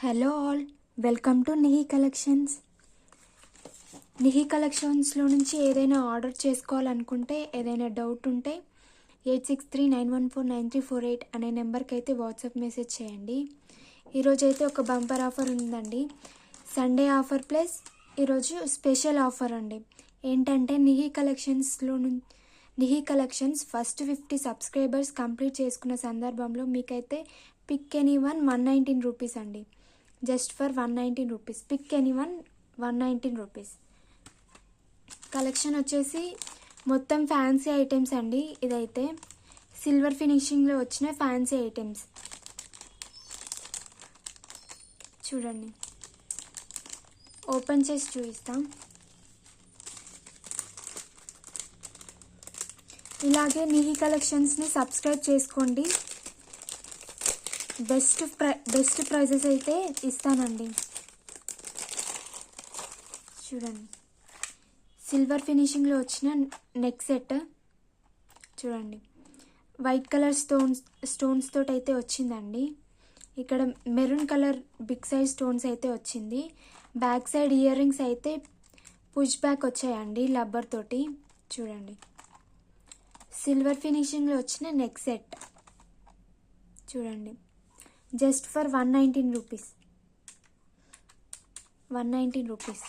Hello all, welcome to Nihi collections. Nihi కలెక్షన్స్లో నుంచి ఏదైనా ఆర్డర్ చేసుకోవాలనుకుంటే, ఏదైనా డౌట్ ఉంటే 8639149348 అనే నెంబర్కి అయితే వాట్సాప్ మెసేజ్ చేయండి. ఈరోజైతే ఒక బంపర్ ఆఫర్ ఉందండి. సండే ఆఫర్ ప్లస్ ఈరోజు స్పెషల్ ఆఫర్ అండి. ఏంటంటే నిహి కలెక్షన్స్ ఫస్ట్ 50 సబ్స్క్రైబర్స్ కంప్లీట్ చేసుకున్న సందర్భంలో మీకైతే పిక్ ఎనీ వన్ 119 రూపీస్ అండి. Just for 119 rupees. Pick any one 119 rupees. Collection వచ్చేసి మొత్తం ఫ్యాన్సీ ఐటమ్స్ అండి. ఇదైతే సిల్వర్ ఫినిషింగ్లో వచ్చిన ఫ్యాన్సీ ఐటమ్స్ చూడండి. ఓపెన్ చేసి చూపిస్తాం. ఇలాగే నిహి కలెక్షన్స్ని సబ్స్క్రైబ్ చేసుకోండి. బెస్ట్ ప్రైజెస్ అయితే ఇస్తానండి. చూడండి, సిల్వర్ ఫినిషింగ్లో వచ్చిన నెక్ సెట్ చూడండి. వైట్ కలర్ స్టోన్స్ తోటి అయితే వచ్చిందండి. ఇక్కడ maroon colour big size stones అయితే వచ్చింది. బ్యాక్ సైడ్ ఇయర్ రింగ్స్ అయితే పుష్ బ్యాక్ వచ్చాయండి రబ్బర్ తోటి. చూడండి, సిల్వర్ ఫినిషింగ్లో వచ్చిన నెక్ సెట్ చూడండి. Just for 119 rupees. 119 rupees.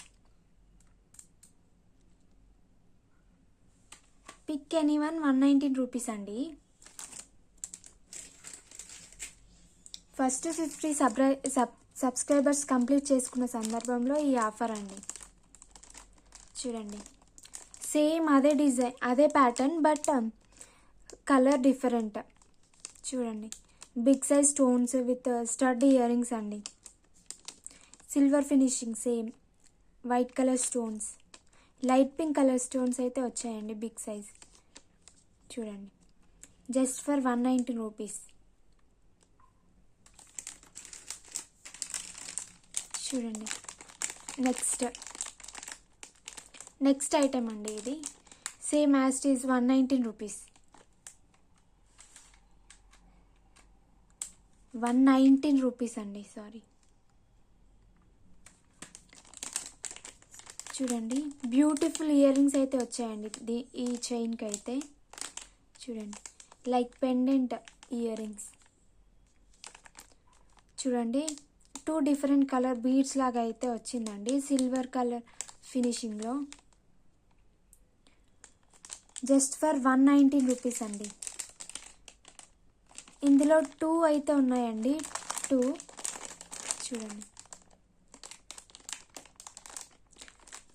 Pick any one 119 rupees అండి. ఫస్ట్ 50 సబ్స్క్రైబర్స్ కంప్లీట్ చేసుకున్న సందర్భంలో ఈ ఆఫర్ అండి. చూడండి, సేమ్ అదే డిజైన్, అదే ప్యాటర్న్, బట్ కలర్ డిఫరెంట్. చూడండి, big size stones with stud earrings అండి. Silver finishing, same white colour stones, light pink colour stones అయితే వచ్చాయండి బిగ్ సైజ్. చూడండి, జస్ట్ ఫర్ 119 రూపీస్. చూడండి, నెక్స్ట్ ఐటమ్ అండి. ఇది same as it is 119 rupees. 119 rupees అండి, sorry. చూడండి, beautiful ear rings అయితే వచ్చాయండి ఈ చైన్కి అయితే. చూడండి, లైక్ పెండెంట్ ఇయర్ రింగ్స్. చూడండి, 2 డిఫరెంట్ కలర్ బీడ్స్ లాగా అయితే వచ్చిందండి సిల్వర్ కలర్ ఫినిషింగ్లో. జస్ట్ ఫర్ 119 రూపీస్ అండి. ఇందులో 2 అయితే ఉన్నాయండి. 2 చూడండి.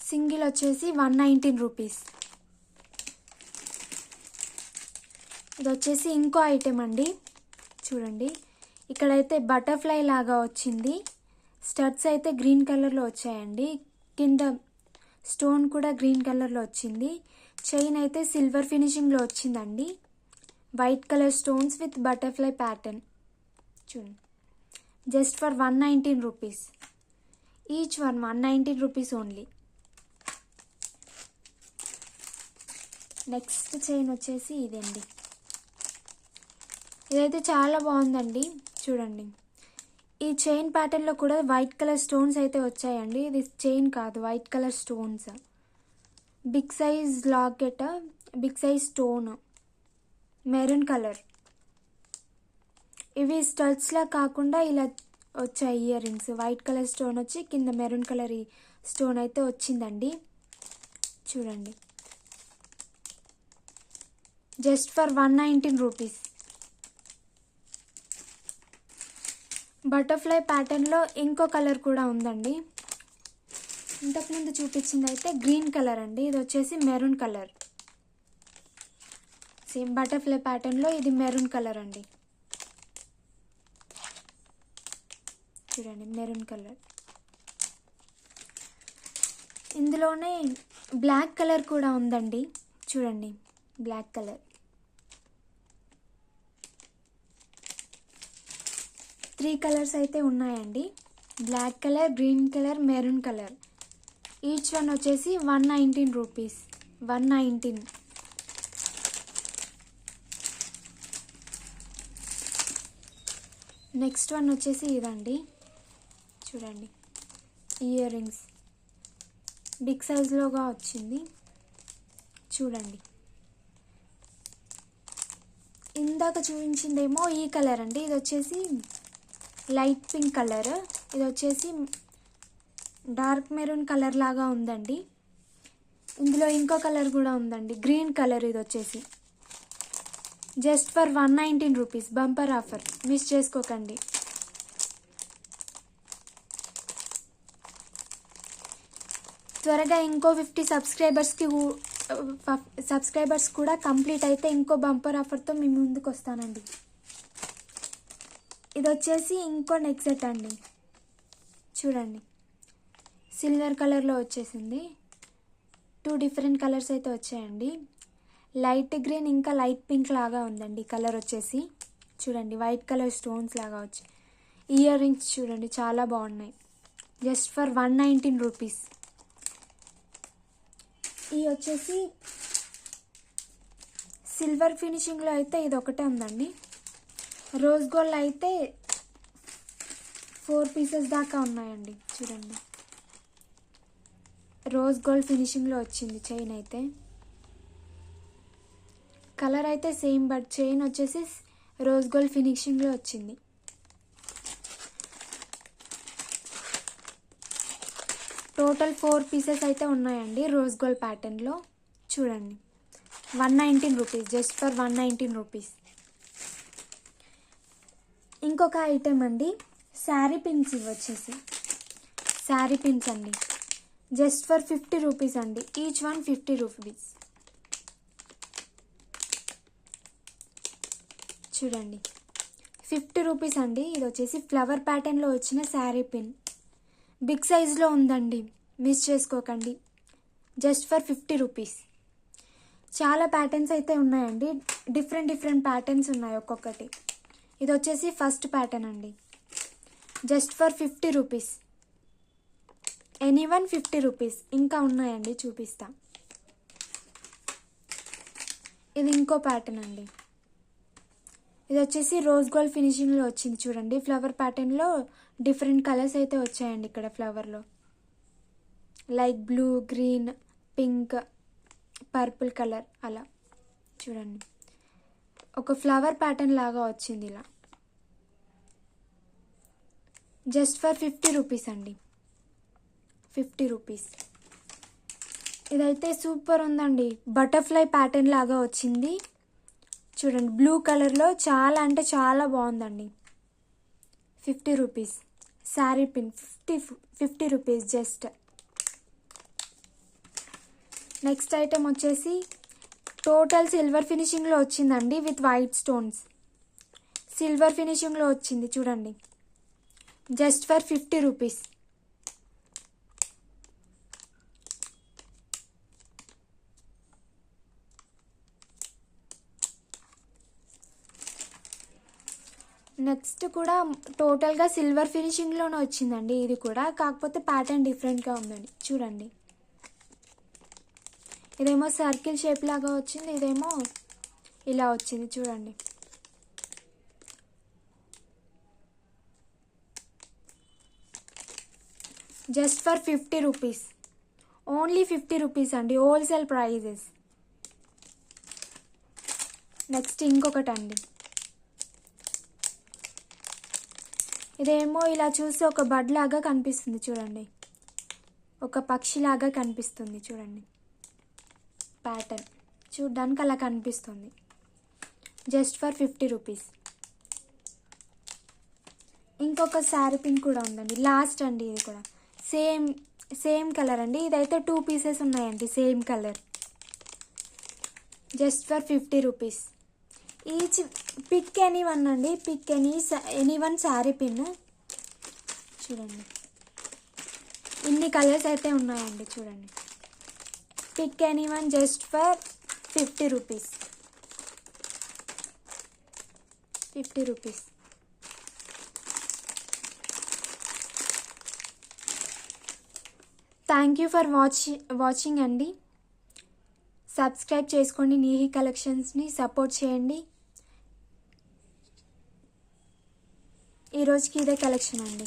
సింగిల్ వచ్చేసి 119 రూపీస్. ఇది వచ్చేసి ఇంకో ఐటెం అండి. చూడండి, ఇక్కడైతే బటర్ఫ్లై లాగా వచ్చింది. స్టడ్స్ అయితే గ్రీన్ కలర్లో వచ్చాయండి. కింద స్టోన్ కూడా గ్రీన్ కలర్లో వచ్చింది. చైన్ అయితే సిల్వర్ ఫినిషింగ్లో వచ్చిందండి. White colour stones with butterfly pattern. చూడండి, just for 119 rupees. Each one 119 rupees only. Next chain వచ్చేసి ఇదండి. ఇదైతే చాలా బాగుందండి. చూడండి, ఈ చైన్ ప్యాటర్న్లో కూడా వైట్ కలర్ స్టోన్స్ అయితే వచ్చాయండి. ఇది చైన్ కాదు, white colour stones. Big size locket, big size stone, maroon colour. ఇవి స్టడ్స్లా కాకుండా ఇలా వచ్చాయి ear rings. White colour stone వచ్చి కింద మెరూన్ కలర్ స్టోన్ అయితే వచ్చిందండి. చూడండి, జస్ట్ ఫర్ 119 రూపీస్. బటర్ఫ్లై ప్యాటర్న్లో ఇంకో కలర్ కూడా ఉందండి. ఇంతకుముందు చూపించింది అయితే గ్రీన్ కలర్ అండి. ఇది వచ్చేసి మెరూన్ కలర్. సేమ్ బటర్ఫ్లై ప్యాటర్న్లో ఇది మెరూన్ కలర్ అండి. చూడండి, మెరూన్ కలర్. ఇందులోనే బ్లాక్ కలర్ కూడా ఉందండి. చూడండి, బ్లాక్ కలర్. 3 కలర్స్ అయితే ఉన్నాయండి. Black colour, green colour, maroon colour. Each one వచ్చేసి 119 రూపీస్. 119. నెక్స్ట్ వన్ వచ్చేసి ఇదండి. చూడండి ఇయర్ రింగ్స్ బిగ్ సైజ్లోగా వచ్చింది. చూడండి ఇందాక చూపించిందేమో ఈ కలర్ అండి, ఇది వచ్చేసి లైట్ పింక్ కలర్, ఇది వచ్చేసి డార్క్ మెరూన్ కలర్ లాగా ఉందండి. ఇందులో ఇంకో కలర్ కూడా ఉందండి, గ్రీన్ కలర్. ఇది వచ్చేసి just for 119 rupees, bumper offer, miss చేసుకోకండి. త్వరగా ఇంకో 50 సబ్స్క్రైబర్స్ కూడా కంప్లీట్ అయితే ఇంకో బంపర్ ఆఫర్తో మీ ముందుకు వస్తానండి. ఇది వచ్చేసి ఇంకో నెక్ సెట్ అండి. చూడండి సిల్వర్ కలర్లో వచ్చేసింది. 2 డిఫరెంట్ కలర్స్ అయితే వచ్చాయండి. లైట్ గ్రీన్ ఇంకా లైట్ పింక్ లాగా ఉందండి కలర్ వచ్చేసి. చూడండి వైట్ కలర్ స్టోన్స్ లాగా వచ్చాయి. ఇయర్ రింగ్స్ చూడండి చాలా బాగున్నాయి. Just for 119 rupees. ఇది వచ్చేసి సిల్వర్ ఫినిషింగ్లో అయితే ఇది ఒకటే ఉందండి. రోజ్ గోల్డ్ అయితే 4 పీసెస్ దాకా ఉన్నాయండి. చూడండి రోజ్ గోల్డ్ ఫినిషింగ్లో వచ్చింది చైన్ అయితే. కలర్ అయితే సేమ్, బట్ చైన్ వచ్చేసి రోజ్ గోల్డ్ ఫినిషింగ్లో వచ్చింది. టోటల్ 4 పీసెస్ అయితే ఉన్నాయండి రోజ్ గోల్డ్ ప్యాటర్న్లో. చూడండి 119 రూపీస్, జస్ట్ ఫర్ 119 రూపీస్. ఇంకొక ఐటెం అండి, శారీ పిన్స్. ఇవి వచ్చేసి శారీ పిన్స్ అండి, జస్ట్ ఫర్ 50 రూపీస్ అండి. Each one 50 rupees. చూడండి 50 రూపీస్ అండి. ఇది వచ్చేసి ఫ్లవర్ ప్యాటర్న్లో వచ్చిన శారీ పిన్, బిగ్ సైజ్లో ఉందండి, మిస్ చేసుకోకండి. Just for 50 rupees. చాలా ప్యాటర్న్స్ అయితే ఉన్నాయండి, డిఫరెంట్ ప్యాటర్న్స్ ఉన్నాయి ఒక్కొక్కటి. ఇది వచ్చేసి ఫస్ట్ ప్యాటర్న్ అండి, just for 50 rupees. Anyone 50 rupees. ఇంకా ఉన్నాయండి, చూపిస్తా. ఇది ఇంకో ప్యాటర్న్ అండి. ఇది వచ్చేసి రోజ్ గోల్డ్ ఫినిషింగ్లో వచ్చింది. చూడండి ఫ్లవర్ ప్యాటర్న్లో డిఫరెంట్ కలర్స్ అయితే వచ్చాయండి ఇక్కడ ఫ్లవర్లో. Like blue, green, pink, purple colour అలా. చూడండి ఒక ఫ్లవర్ ప్యాటర్న్ లాగా వచ్చింది ఇలా. జస్ట్ ఫర్ 50 రూపీస్ అండి, 50 రూపీస్. ఇదైతే సూపర్ ఉందండి, బటర్ఫ్లై ప్యాటర్న్ లాగా వచ్చింది. చూడండి బ్లూ కలర్లో చాలా అంటే చాలా బాగుందండి. 50 rupees. Sari pin 50 rupees just. Next item వచ్చేసి టోటల్ సిల్వర్ ఫినిషింగ్లో వచ్చిందండి, విత్ వైట్ స్టోన్స్. సిల్వర్ ఫినిషింగ్లో వచ్చింది చూడండి, జస్ట్ ఫర్ 50 రూపీస్. నెక్స్ట్ కూడా టోటల్గా సిల్వర్ ఫినిషింగ్లోనే వచ్చిందండి. ఇది కూడా కాకపోతే ప్యాటర్న్ డిఫరెంట్గా ఉందండి. చూడండి ఇదేమో సర్కిల్ షేప్ లాగా వచ్చింది, ఇదేమో ఇలా వచ్చింది. చూడండి just for 50 rupees. Only 50 rupees అండి, హోల్సేల్ ప్రైజెస్. నెక్స్ట్ ఇంకొకటి అండి, ఇదేమో ఇలా చూస్తే ఒక బర్డ్ లాగా కనిపిస్తుంది. చూడండి ఒక పక్షిలాగా కనిపిస్తుంది. చూడండి ప్యాటర్న్ చూడ్డానికి అలా కనిపిస్తుంది. Just for 50 rupees. ఇంకొక శారీ పిన్ కూడా ఉందండి, లాస్ట్ అండి. ఇది కూడా సేమ్ కలర్ అండి. ఇదైతే 2 పీసెస్ ఉన్నాయండి, same colour. Just for 50 rupees. Each pick any one అండి, pick any one sari pin. చూడండి ఇన్ని కలర్స్ అయితే ఉన్నాయండి. చూడండి pick any one, just for 50 rupees. 50 rupees. Thank you for watching అండి. సబ్స్క్రైబ్ చేసుకోండి, నీహి కలెక్షన్స్ని సపోర్ట్ చేయండి. ఈరోజుకి ఇదే కలెక్షన్ అండి.